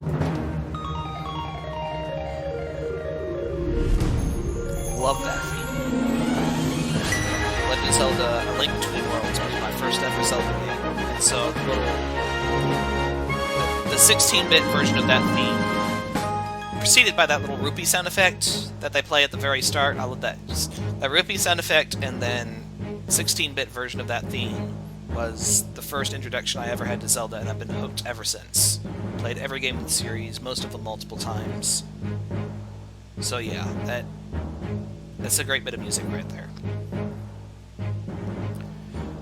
Love that theme. Legend of Zelda: A Link Between Worlds was my first ever Zelda game, and so the 16-bit version of that theme, preceded by that little rupee sound effect that they play at the very start. I love that. Just that rupee sound effect, and then 16-bit version of that theme was the first introduction I ever had to Zelda, and I've been hooked ever since. Played every game in the series, most of them multiple times. So yeah, that's a great bit of music right there.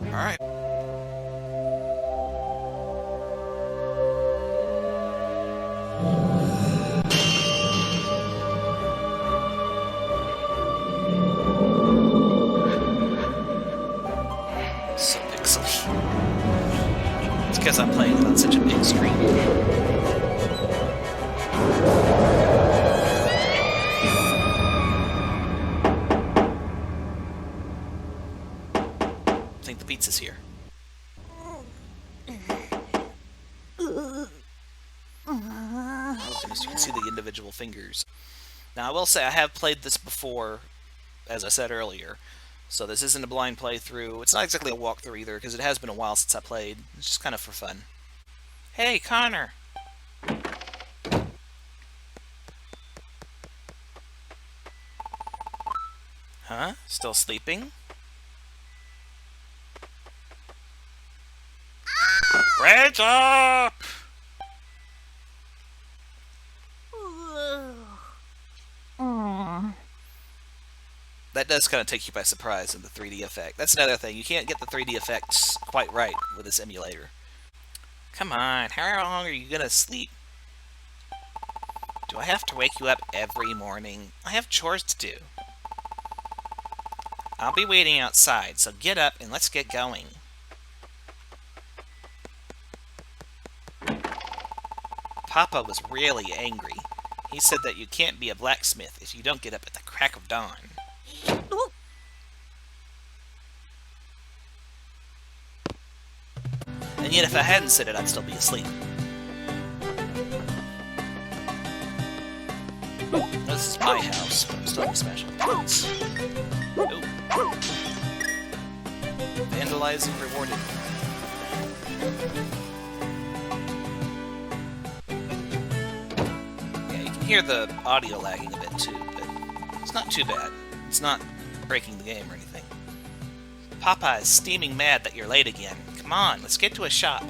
Alright. So pixely. It's because I'm playing it on such a big screen. I think the pizza's here. Oh goodness, you can see the individual fingers. Now I will say I have played this before, as I said earlier, so this isn't a blind playthrough. It's not exactly a walkthrough either, because it has been a while since I played. It's just kind of for fun. Hey, Connor! Huh? Still sleeping? Wake up! That does kind of take you by surprise in the 3D effect. That's another thing. You can't get the 3D effects quite right with this emulator. Come on, how long are you gonna sleep? Do I have to wake you up every morning? I have chores to do. I'll be waiting outside, so get up and let's get going. Papa was really angry. He said that you can't be a blacksmith if you don't get up at the crack of dawn. And yet if I hadn't said it, I'd still be asleep. This is my house, but I'm still having special things. Oh. Vandalizing rewarded. Yeah, you can hear the audio lagging a bit too, but it's not too bad. It's not breaking the game or anything. Papa is steaming mad that you're late again. Come on, let's get to a shop.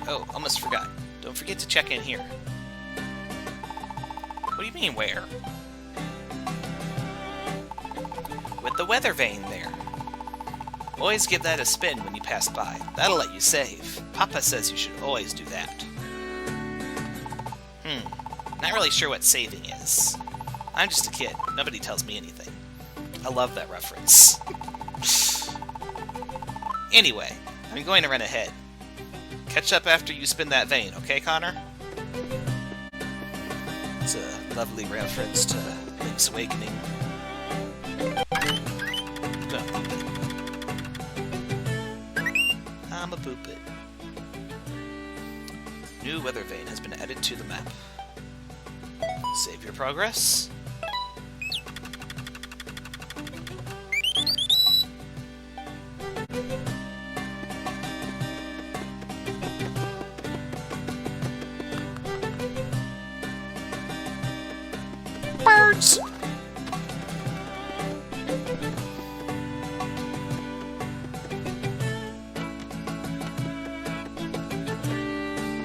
Oh, almost forgot. Don't forget to check in here. What do you mean, where? With the weather vane there. Always give that a spin when you pass by. That'll let you save. Papa says you should always do that. Not really sure what saving is. I'm just a kid. Nobody tells me anything. I love that reference. Anyway, I'm going to run ahead. Catch up after you spin that vein, okay, Connor? It's a lovely reference to Link's Awakening. Don't poop it. I'm a poop it. New weather vane has been added to the map. Save your progress. Birds!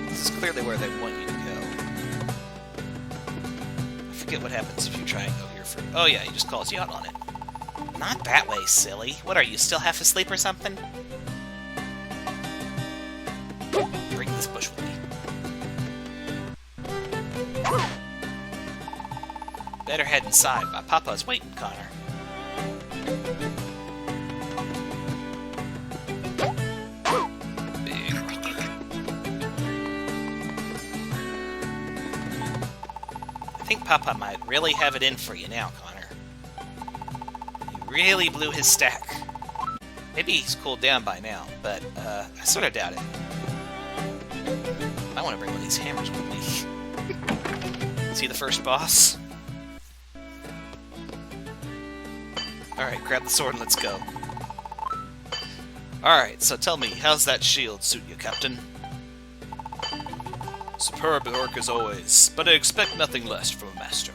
This is clearly where they want you to go. I forget what happens if you try and go here for... Oh yeah, he just calls you out on it. Not that way, silly. What are you, still half asleep or something? Bring this bush with me. Better head inside. My papa's waiting, Connor. Big. I think Papa might really have it in for you now, Connor. He really blew his stack. Maybe he's cooled down by now, but I sort of doubt it. I want to bring one of these hammers with me. See the first boss? Alright, grab the sword and let's go. Alright, so tell me, how's that shield suit you, Captain? Superb work as always, but I expect nothing less from a master.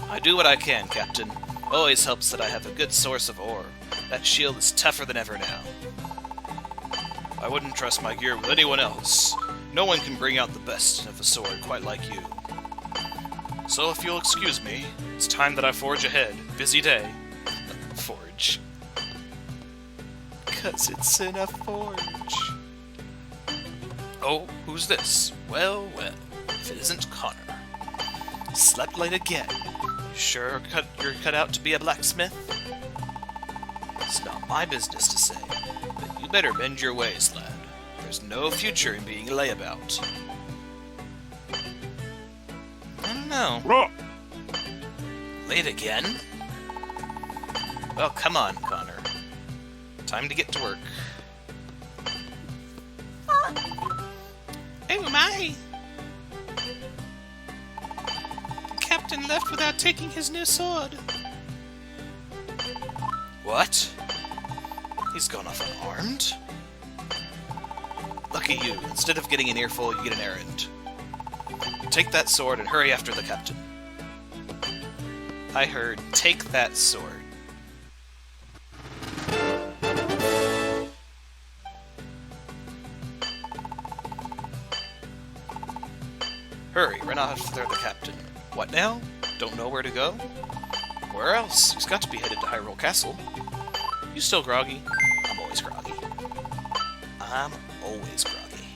I do what I can, Captain. Always helps that I have a good source of ore. That shield is tougher than ever now. I wouldn't trust my gear with anyone else. No one can bring out the best of a sword quite like you. So if you'll excuse me, it's time that I forge ahead. Busy day. Forge. 'Cause it's in a forge. Oh, who's this? Well, well, if it isn't Connor. Slept late again. You sure you're cut out to be a blacksmith? It's not my business to say, but you better bend your ways, lad. There's no future in being a layabout. I don't know. Late again? Well, come on, Connor. Time to get to work. Oh my! The captain left without taking his new sword. What? He's gone off unarmed? Lucky you. Instead of getting an earful, you get an errand. Take that sword and hurry after the captain. I heard, take that sword. Hurry, run after the captain. What now? Don't know where to go? Where else? He's got to be headed to Hyrule Castle. You still groggy? I'm always groggy. I'm always groggy.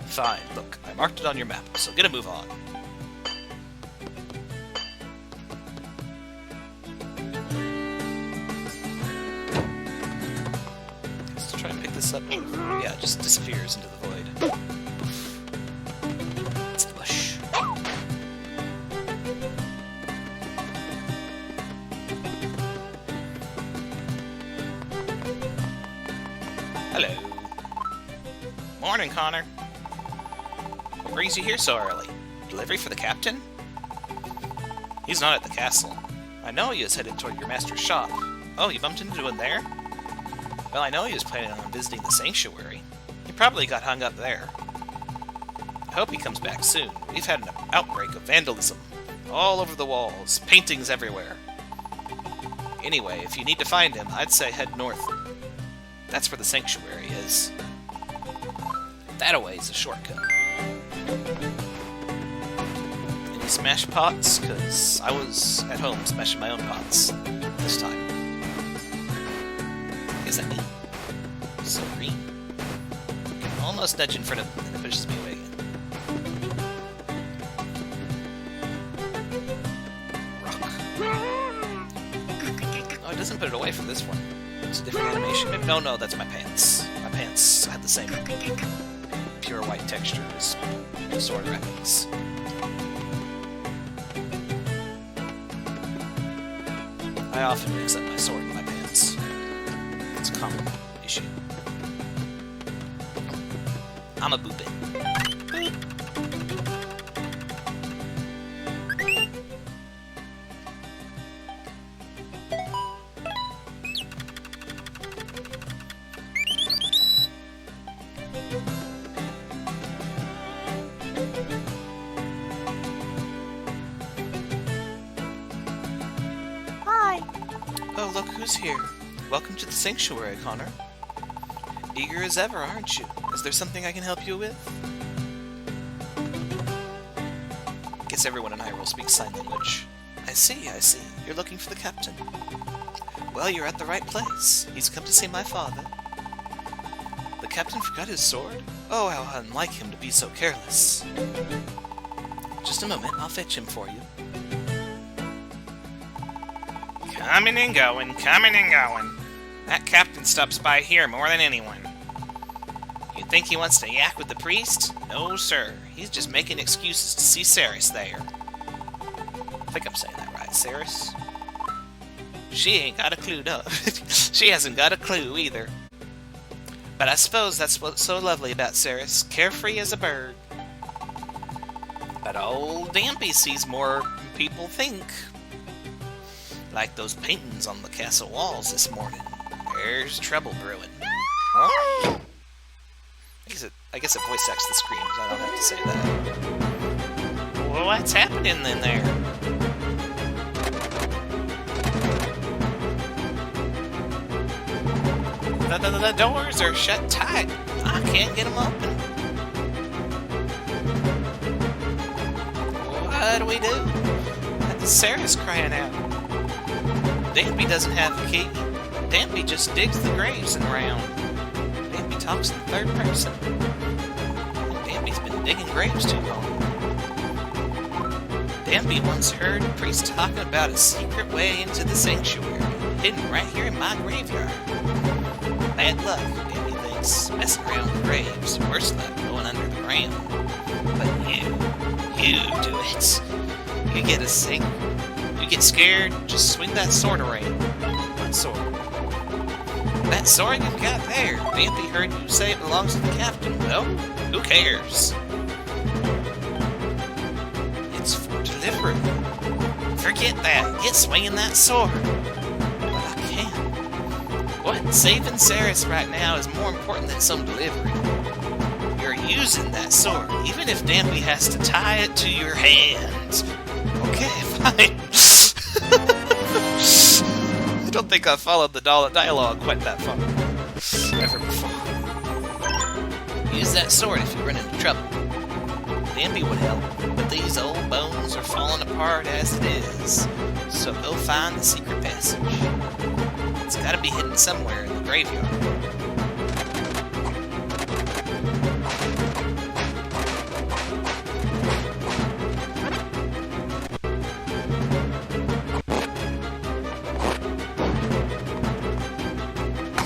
Fine, look, I marked it on your map, so get a move on. Let's try and pick this up. Yeah, it just disappears into the void. It's the bush. Hello. Morning, Connor. What brings you here so early? Delivery for the captain? He's not at the castle. I know he is headed toward your master's shop. Oh, you bumped into him there? Well, I know he was planning on visiting the sanctuary. He probably got hung up there. I hope he comes back soon. We've had an outbreak of vandalism. All over the walls, paintings everywhere. Anyway, if you need to find him, I'd say head north. That's where the sanctuary is. That-a-way is a shortcut. Any smash pots? Because I was at home smashing my own pots this time. Is that me? So green. Almost nudge in front of him and it pushes me away again. Rock. Oh, it doesn't put it away from this one. It's a different animation. No, that's my pants. My pants had the same pure white texture as the sword wrappings. I often mix up my sword and my pants. It's a common issue. I'm a boopin'. Boop. Oh, look who's here. Welcome to the sanctuary, Connor. Eager as ever, aren't you? Is there something I can help you with? Guess everyone in Hyrule speaks sign language. I see. You're looking for the captain. Well, you're at the right place. He's come to see my father. The captain forgot his sword? Oh, how unlike him to be so careless. Just a moment, I'll fetch him for you. Coming and going. That captain stops by here more than anyone. You think he wants to yak with the priest? No, sir. He's just making excuses to see Ceres there. I think I'm saying that right. Ceres? She ain't got a clue, no. She hasn't got a clue either. But I suppose that's what's so lovely about Ceres, carefree as a bird. But old Dampy sees more than people think. Like those paintings on the castle walls this morning. There's trouble brewing. Oh. I guess it voice acts the screams, I don't have to say that. Well, what's happening in there? The doors are shut tight. I can't get them open. What do we do? That's Sarah's crying out. Dampy doesn't have the key. Dampy just digs the graves and around. Dampy talks in third person. Dampy's been digging graves too long. Dampy once heard a priest talking about a secret way into the sanctuary, hidden right here in my graveyard. Bad luck, Dampy thinks, messing around with graves. Worse luck, going under the ground. But you do it. You get a sing. You get scared, just swing that sword around. What sword? That sword you've got there. Dampy heard you say it belongs to the captain. Well, who cares? It's for delivery. Forget that. Get swinging that sword. What? Saving Ceres right now is more important than some delivery. You're using that sword, even if Dampy has to tie it to your hands. Okay, fine. I don't think I've followed the dialogue quite that far. Ever before. Use that sword if you run into trouble. Dampy would help, but these old bones are falling apart as it is. So go find the secret passage. It's gotta be hidden somewhere in the graveyard.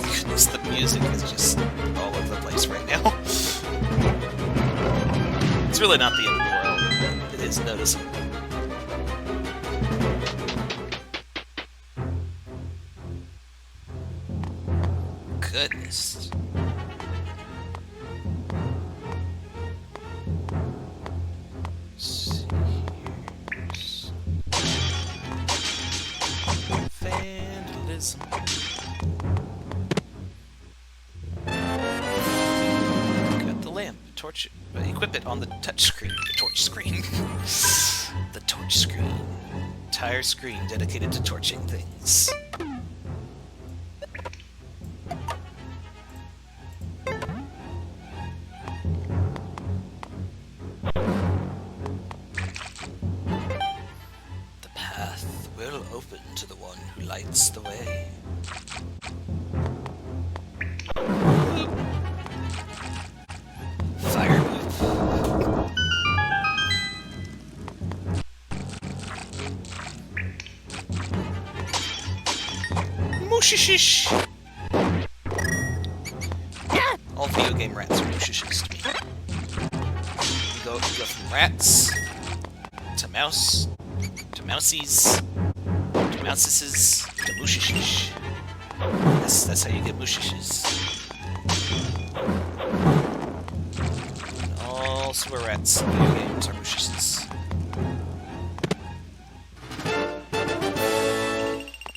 Goodness, the music is just all over the place right now. It's really not the end of the world, but it is noticeable. Goodness. Vandalism. Got the lamp, torch it, equip it on the touch screen, the torch screen. The torch screen. Entire screen dedicated to torching things. Open to the one who lights the way. Fire move. Mooshishish. All video game rats are mooshishes to me. You go from rats to mouse to mousies. Mousises to mooshishish. That's how you get mooshishes. All sewer rats in video games are mooshishes.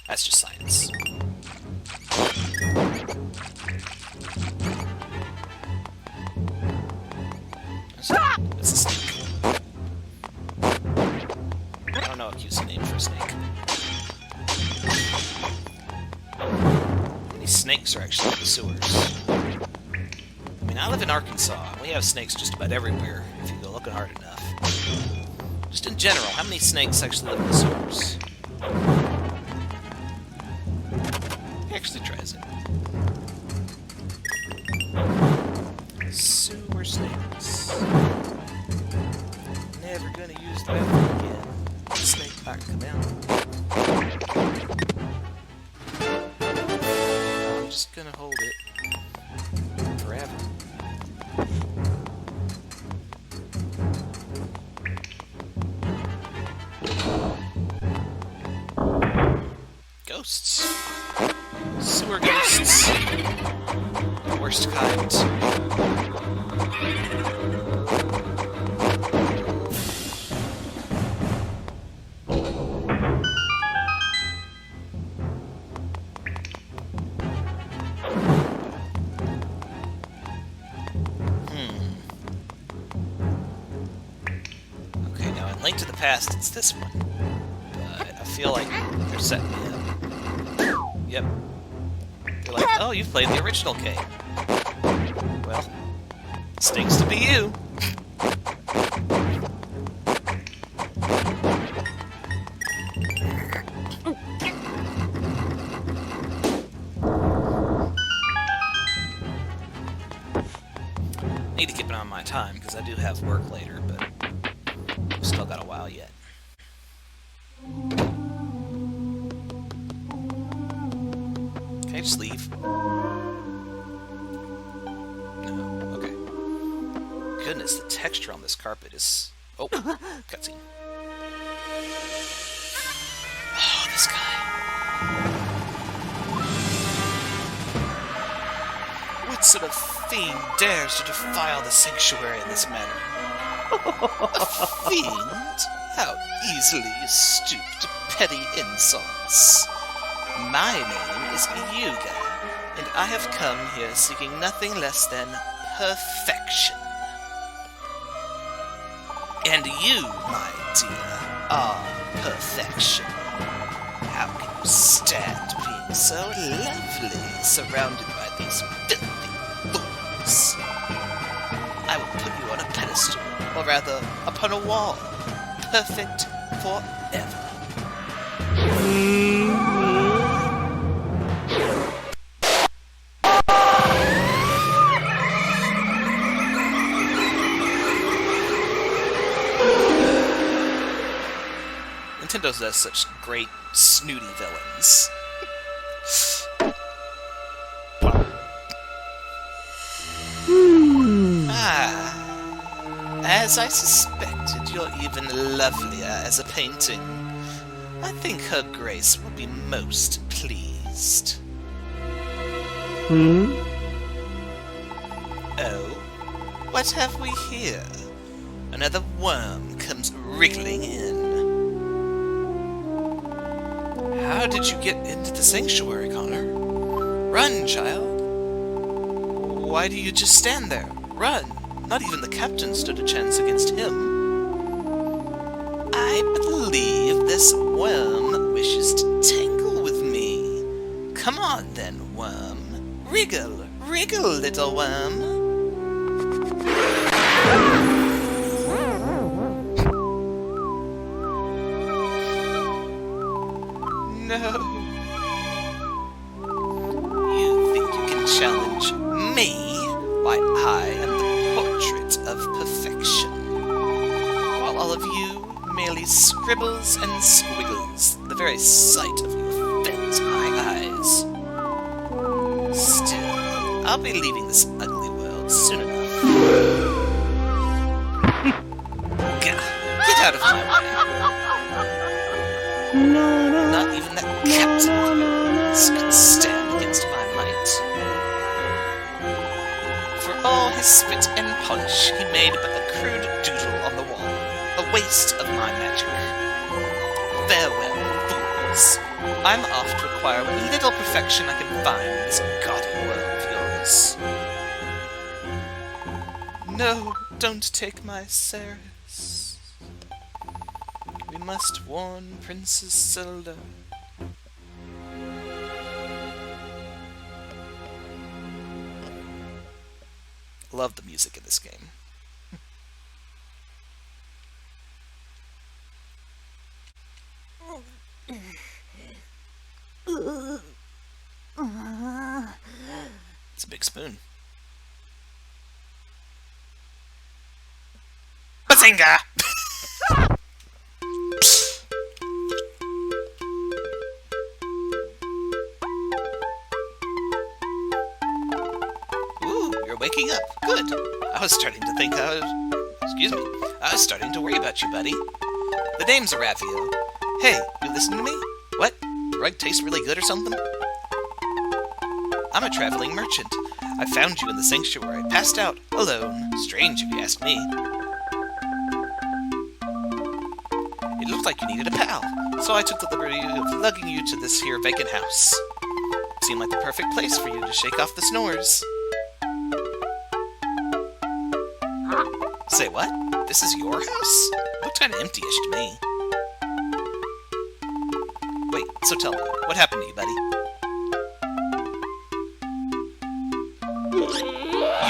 That's just science. That's a snake. I don't know a QC name for a snake. Snakes are actually in the sewers. I mean, I live in Arkansas, and we have snakes just about everywhere, if you go looking hard enough. Just in general, how many snakes actually live in the sewers? He actually tries it. Sewer snakes. Never gonna use the bathroom again. The snake might come out. Just gonna hold it forever. Go ghosts. Sewer ghosts. The worst kind. Okay, now in Link to the Past, it's this one. But I feel like they're setting me up. Yep. They're like, oh, you've played the original game. Well, stinks to be you. Need to keep an eye on my time, because I do have work later, but I've still got a while yet. Can I just leave? No, okay. Goodness, the texture on this carpet is... Oh, cutscene. Oh, this guy. What sort of fiend dares to defile the sanctuary in this manner? A fiend? How easily you stoop to petty insults. My name is Yuga, and I have come here seeking nothing less than perfection. And you, my dear, are perfection. How can you stand being so lovely, surrounded by these filthy fools? I will put you on a pedestal, or rather, upon a wall, perfect forever. Nintendo does such great, snooty villains. As I suspected, you're even lovelier as a painting. I think Her Grace will be most pleased. Oh, what have we here? Another worm comes wriggling in. How did you get into the sanctuary, Connor? Run, child. Why do you just stand there? Run. Not even the captain stood a chance against him. I believe this worm wishes to tangle with me. Come on then, worm. Wriggle, wriggle, little worm. No. You think you can challenge me? Why, I am the portrait of perfection, while all of you merely scribbles and squiggles. The very sight of you offends my eyes. Still, I'll be leaving this ugly world soon enough. Gah, get out of my way. Not even that captain of yours can stand against my might. For all his spit and polish, he made but a crude doodle on the wall, a waste of my magic. Farewell, fools. I'm off to acquire what little perfection I can find in this gaudy world of yours. No, don't take my Ceres. We must warn Princess Zelda. Love the music in this game. It's a big spoon. Bazinga! Waking up. Good. I was starting to think I was starting to worry about you, buddy. The name's Raphael. Hey, you listen to me? What? Right taste really good or something? I'm a traveling merchant. I found you in the sanctuary, passed out, alone. Strange, if you ask me. It looked like you needed a pal, so I took the liberty of lugging you to this here vacant house. Seemed like the perfect place for you to shake off the snores. Say what? This is your house? Looked kinda empty-ish to me. Wait, so tell me, what happened to you, buddy?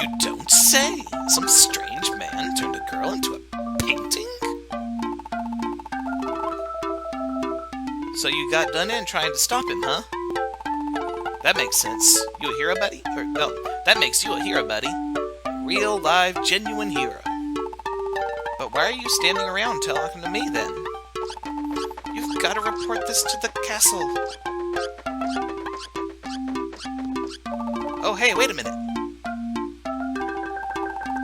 You don't say! Some strange man turned a girl into a painting? So you got done in trying to stop him, huh? That makes sense. You a hero, buddy? Or, no, that makes you a hero, buddy. A real, live, genuine hero. But why are you standing around talking to me, then? You've got to report this to the castle. Oh, hey, wait a minute.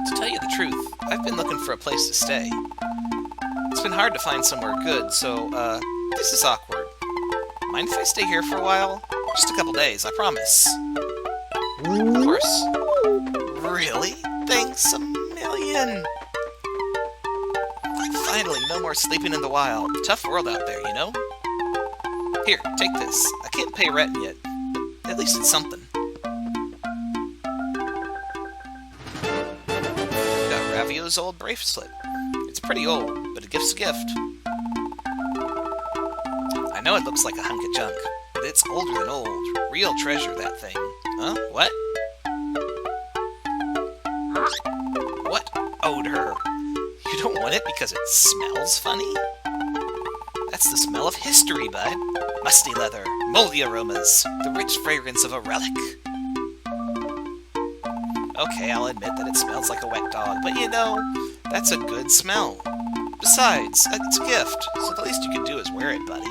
To tell you the truth, I've been looking for a place to stay. It's been hard to find somewhere good, so, this is awkward. Mind if I stay here for a while? Just a couple days, I promise. Of course. Really? Thanks a million. Finally, no more sleeping in the wild. Tough world out there, you know? Here, take this. I can't pay rent yet, but at least it's something. Got Ravio's old bracelet. It's pretty old, but a gift's a gift. I know it looks like a hunk of junk, but it's older than old. Real treasure, that thing. Huh? What? What odor? You don't want it because it smells funny? That's the smell of history, bud. Musty leather, moldy aromas, the rich fragrance of a relic. Okay, I'll admit that it smells like a wet dog, but you know, that's a good smell. Besides, it's a gift, so the least you can do is wear it, buddy.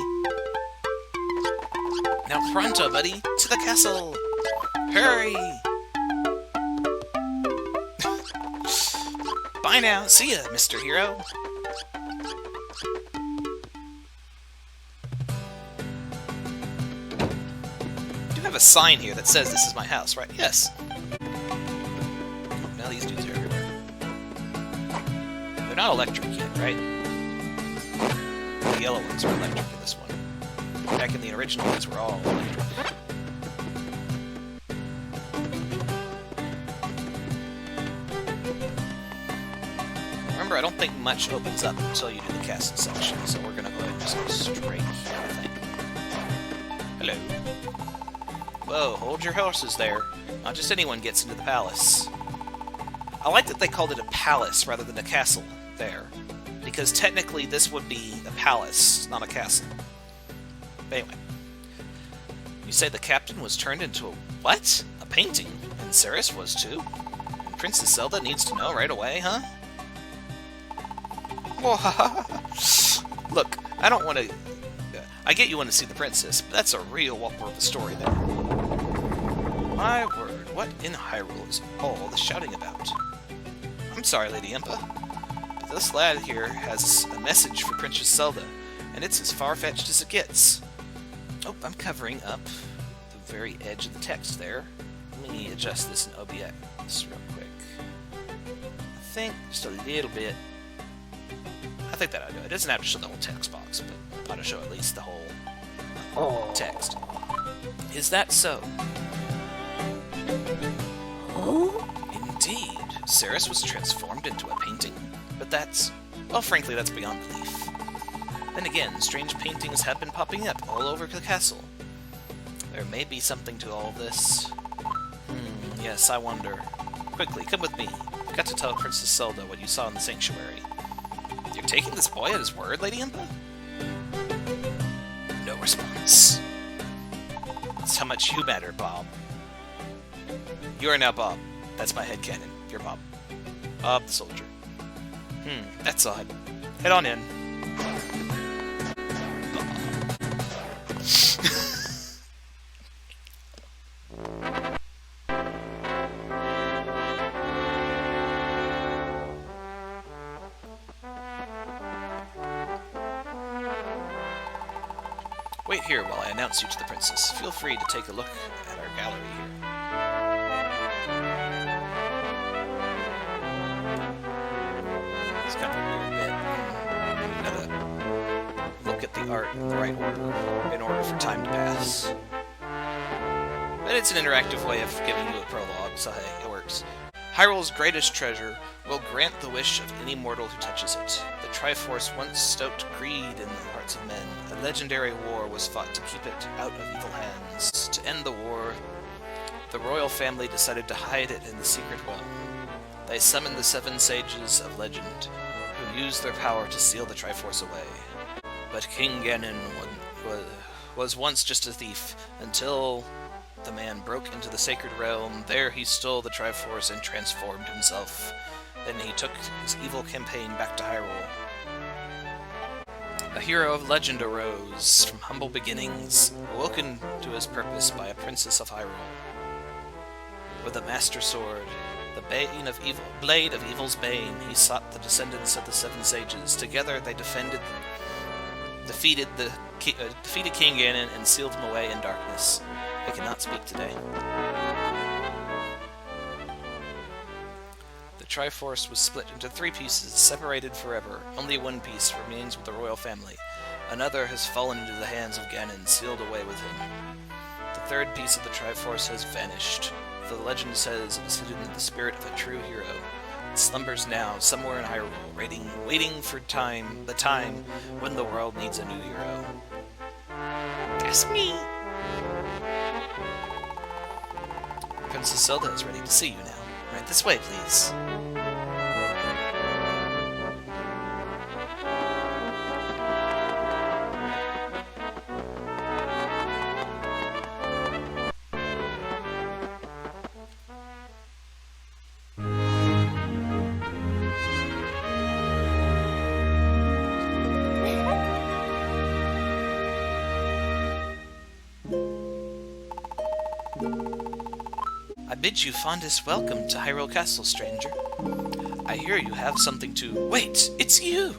Now pronto, buddy, to the castle! Hurry! Bye now, see ya, Mr. Hero! You do have a sign here that says this is my house, right? Yes. Now these dudes are everywhere. They're not electric yet, right? The yellow ones are electric in this one. Back in the original, these were all electric. Remember, I don't think much opens up until you do the castle section, so we're gonna go ahead and just go straight here, I think. Hello. Whoa, hold your horses there. Not just anyone gets into the palace. I like that they called it a palace rather than a castle there, because technically this would be a palace, not a castle. But anyway. You say the captain was turned into a what? A painting? And Ceres was too? And Princess Zelda needs to know right away, huh? Look, I don't want to... I get you want to see the princess, but that's a real whopper of a story there. My word, what in Hyrule is all the shouting about? I'm sorry, Lady Impa, but this lad here has a message for Princess Zelda, and it's as far-fetched as it gets. Oh, I'm covering up the very edge of the text there. Let me adjust this in OBS real quick. I think just a little bit. I think that'll do it. It doesn't have to show the whole text box, but it ought to show at least the whole text. Is that so? Indeed. Ceres was transformed into a painting, but that's... well, frankly, that's beyond belief. Then again, strange paintings have been popping up all over the castle. There may be something to all this. Yes, I wonder. Quickly, come with me. I've got to tell Princess Zelda what you saw in the sanctuary. You're taking this boy at his word, Lady Impa? No response. That's how much you matter, Bob. You are now Bob. That's my headcanon. You're Bob. Bob the soldier. That's odd. Head on in. Wait, here while I announce you to the princess. Feel free to take a look at our gallery here. It's kind of a weird bit. You gotta look at the art in the right order in order for time to pass. But it's an interactive way of giving you a prologue, so hey, it works. Hyrule's greatest treasure will grant the wish of any mortal who touches it. The Triforce once stoked greed in the hearts of men. A legendary war was fought to keep it out of evil hands. To end the war, the royal family decided to hide it in the secret realm. They summoned the 7 sages of legend, who used their power to seal the Triforce away. But King Ganon was once just a thief, until the man broke into the sacred realm. There he stole the Triforce and transformed himself. Then he took his evil campaign back to Hyrule. A hero of legend arose from humble beginnings, awoken to his purpose by a princess of Hyrule. With a master sword, the blade of evil's bane, he sought the descendants of the 7 sages. Together they defeated King Ganon and sealed him away in darkness. I cannot speak today. The Triforce was split into 3 pieces, separated forever. Only one piece remains with the royal family. Another has fallen into the hands of Ganon, sealed away with him. The 3rd piece of the Triforce has vanished. The legend says it is hidden in the spirit of a true hero. It slumbers now, somewhere in Hyrule, waiting for the time when the world needs a new hero. That's me! Princess Zelda is ready to see you now. Right this way, please. I bid you fondest welcome to Hyrule Castle, stranger. I hear you have something to— Wait! It's you!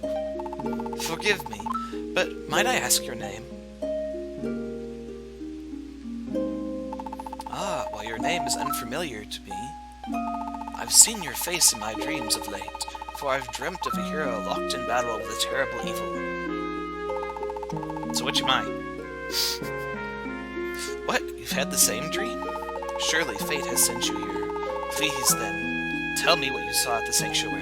Forgive me, but might I ask your name? Ah, well, your name is unfamiliar to me. I've seen your face in my dreams of late, for I've dreamt of a hero locked in battle with a terrible evil. So which am I? What? You've had the same dream? Surely fate has sent you here. Please, then, tell me what you saw at the sanctuary.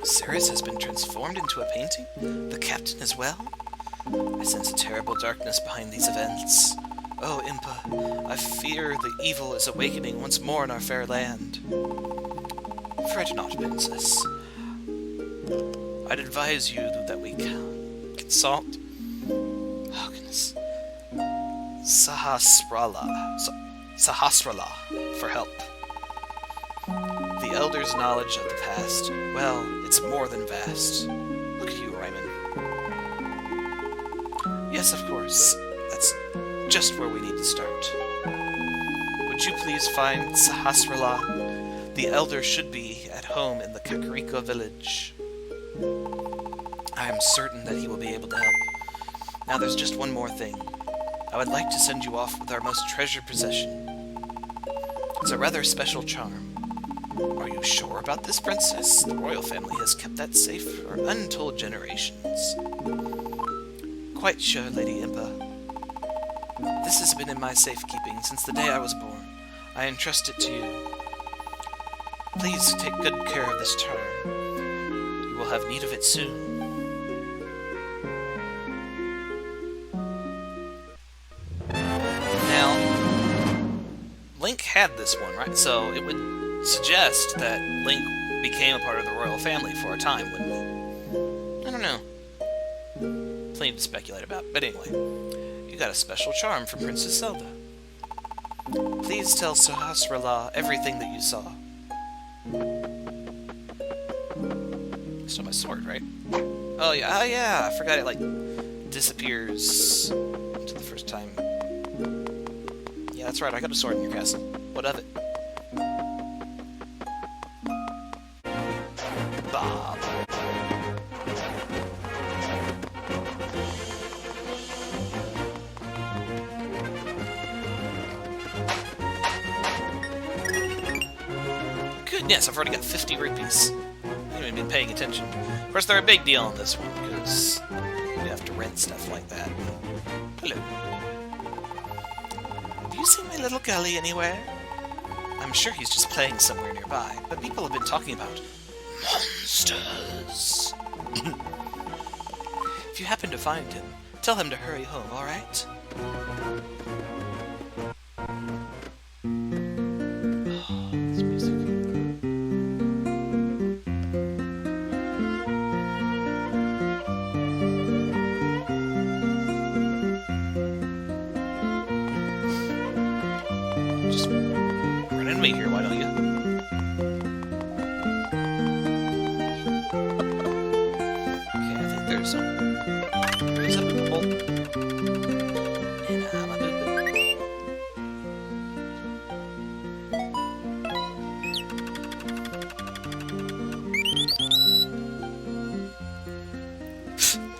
Ceres has been transformed into a painting? The captain as well? I sense a terrible darkness behind these events. Oh, Impa, I fear the evil is awakening once more in our fair land. Fret not, princess. I'd advise you that we consult Sahasrara for help. The Elder's knowledge of the past, well, it's more than vast. Look at you, Ryman. Yes, of course. That's just where we need to start. Would you please find Sahasrara? The Elder should be at home in the Kakariko village. I am certain that he will be able to help. Now there's just one more thing. I would like to send you off with our most treasured possession. It's a rather special charm. Are you sure about this, princess? The royal family has kept that safe for untold generations. Quite sure, Lady Impa. This has been in my safekeeping since the day I was born. I entrust it to you. Please take good care of this charm. You will have need of it soon. Link had this one, right? So it would suggest that Link became a part of the royal family for a time, wouldn't it? I don't know. Plenty to speculate about. But anyway, you got a special charm from Princess Zelda. Please tell Sahasrara everything that you saw. Still my sword, right? Oh yeah, I forgot it, like, disappears to the first time. Yeah, that's right, I got a sword in your castle. What of it? Bob. Yes, I've already got 50 rupees. I haven't even been paying attention. Of course, they're a big deal on this one, because you have to rent stuff like that. Hello. Do you see my little gully anywhere? I'm sure he's just playing somewhere nearby, but people have been talking about monsters. If you happen to find him, tell him to hurry home, alright? Oh, this music. Just run into me here, why don't you? Okay, I think there's some. There's a couple. And I'm a bit.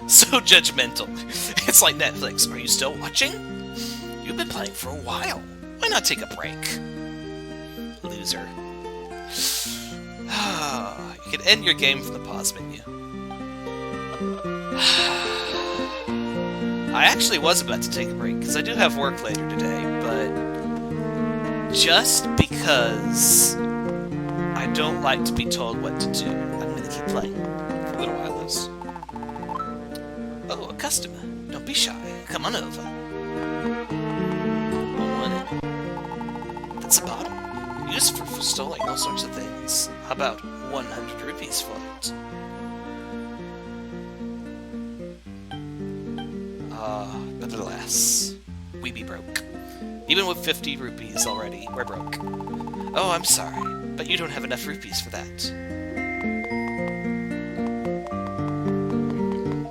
So judgmental. It's like Netflix. Are you still watching? You've been playing for a while. Why not take a break? Loser. You can end your game from the pause menu. I actually was about to take a break, because I do have work later today, but just because I don't like to be told what to do, I'm going to keep playing for a little while, at least. Oh, a customer. Don't be shy. Come on over. That's a bottle. Used for stalling all sorts of things. How about 100 rupees for it? But alas, we be broke. Even with 50 rupees already, we're broke. Oh, I'm sorry, but you don't have enough rupees for that.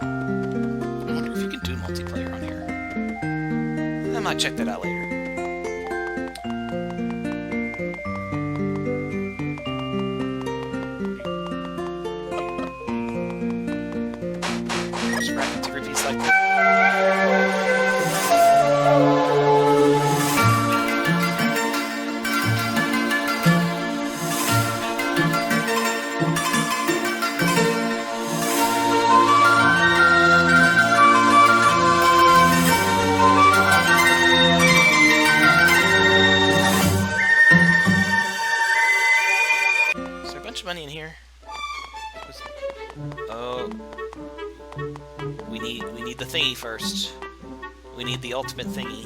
I wonder if you can do multiplayer on here. I might check that out later. Money in here. Oh, we need the thingy first. We need the ultimate thingy.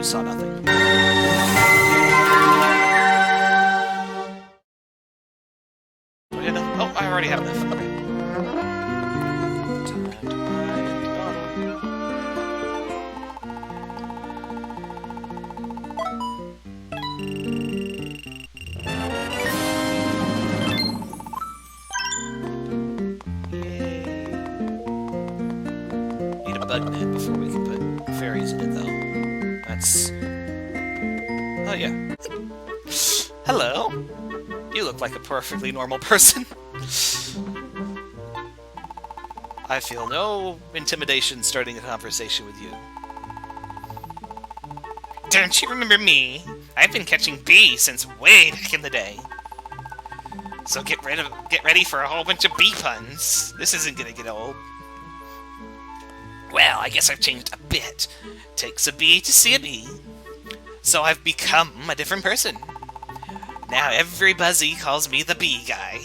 Saw nothing. Do I get enough? Oh, I already have enough. Okay. Time to buy an empty bottle. Yay. Need a bug net before we can put fairies in it, though. That's... Oh, yeah. Hello. You look like a perfectly normal person. I feel no intimidation starting a conversation with you. Don't you remember me? I've been catching bees since way back in the day. So get ready for a whole bunch of bee puns. This isn't gonna get old. Well, I guess I've changed a bit. Takes a bee to see a bee. So I've become a different person. Now every buzzy calls me the bee guy.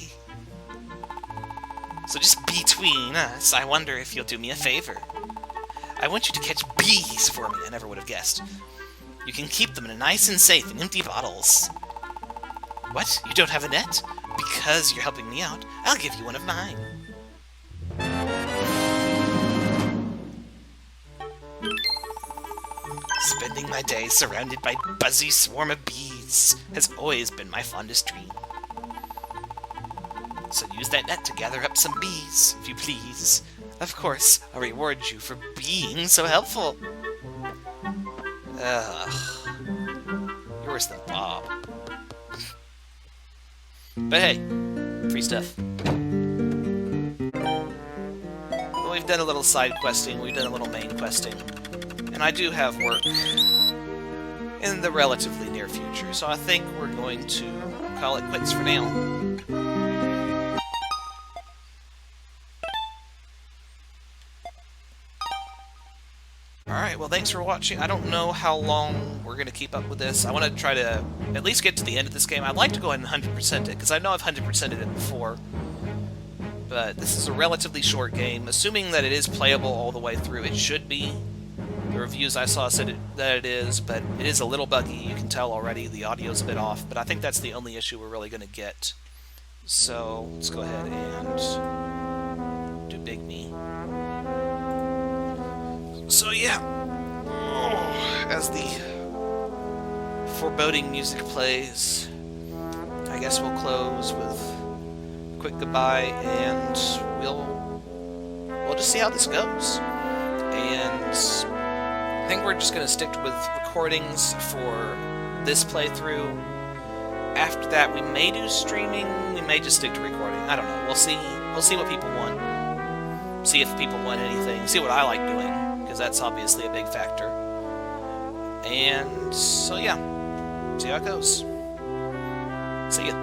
So just between us, I wonder if you'll do me a favor. I want you to catch bees for me. I never would have guessed. You can keep them nice and safe in empty bottles. What? You don't have a net? Because you're helping me out, I'll give you one of mine. spending my day surrounded by buzzy swarm of bees has always been my fondest dream. So use that net to gather up some bees, if you please. Of course, I'll reward you for being so helpful. Ugh. You're worse than Bob. But hey, free stuff. Well, we've done a little side questing, we've done a little main questing. And I do have work in the relatively near future, so I think we're going to call it quits for now. Alright, well thanks for watching. I don't know how long we're going to keep up with this. I want to try to at least get to the end of this game. I'd like to go ahead and 100% it, because I know I've 100%ed it before. But this is a relatively short game. Assuming that it is playable all the way through, it should be. The reviews I saw said that it is, but it is a little buggy. You can tell already the audio's a bit off, but I think that's the only issue we're really going to get. So, let's go ahead and do Big Me. So yeah, as the foreboding music plays, I guess we'll close with a quick goodbye, and we'll just see how this goes. And I think we're just going to stick with recordings for this playthrough. After that, we may do streaming, we may just stick to recording. I don't know, we'll see what people want. See if people want anything, see what I like doing, because that's obviously a big factor. And so yeah, see how it goes. See ya.